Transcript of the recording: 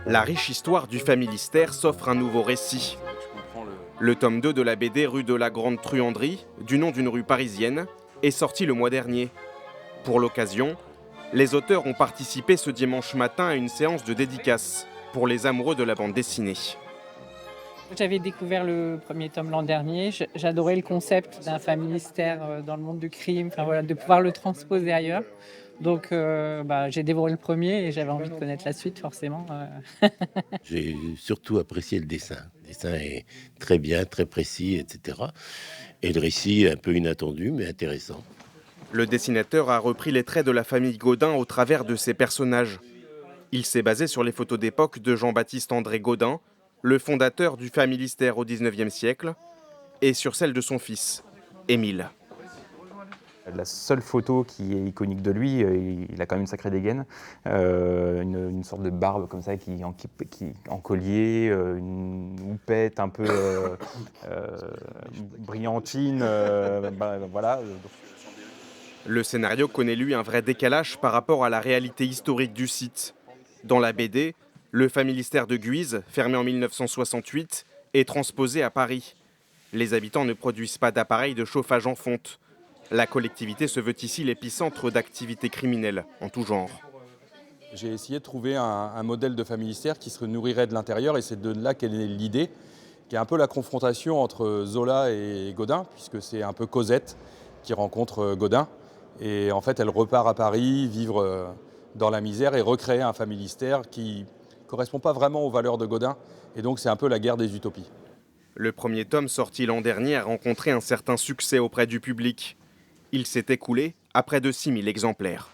La riche histoire du Familistère s'offre un nouveau récit. Le tome 2 de la BD Rue de la Grande Truanderie, du nom d'une rue parisienne, est sorti le mois dernier. Pour l'occasion, les auteurs ont participé ce dimanche matin à une séance de dédicace pour les amoureux de la bande dessinée. J'avais découvert le premier tome l'an dernier. J'adorais le concept d'un familistère dans le monde du crime, enfin, voilà, de pouvoir le transposer ailleurs. Donc j'ai dévoré le premier et j'avais envie de connaître la suite forcément. J'ai surtout apprécié le dessin. Le dessin est très bien, très précis, etc. Et le récit est un peu inattendu, mais intéressant. Le dessinateur a repris les traits de la famille Gaudin au travers de ses personnages. Il s'est basé sur les photos d'époque de Jean-Baptiste André Gaudin, le fondateur du Familistère au XIXe siècle, et sur celle de son fils, Émile. La seule photo qui est iconique de lui, il a quand même une sacrée dégaine, une sorte de barbe comme ça qui en collier, une houppette un peu brillantine, voilà. Le scénario connaît lui un vrai décalage par rapport à la réalité historique du site. Dans la BD, le Familistère de Guise, fermé en 1968, est transposé à Paris. Les habitants ne produisent pas d'appareils de chauffage en fonte. La collectivité se veut ici l'épicentre d'activités criminelles en tout genre. J'ai essayé de trouver un modèle de familistère qui se nourrirait de l'intérieur et c'est de là qu'est née l'idée, qui est un peu la confrontation entre Zola et Gaudin, puisque c'est un peu Cosette qui rencontre Gaudin. Et en fait, elle repart à Paris, vivre dans la misère et recréer un familistère qui ne correspond pas vraiment aux valeurs de Gaudin. Et donc, c'est un peu la guerre des utopies. Le premier tome sorti l'an dernier a rencontré un certain succès auprès du public. Il s'est écoulé à près de 6000 exemplaires.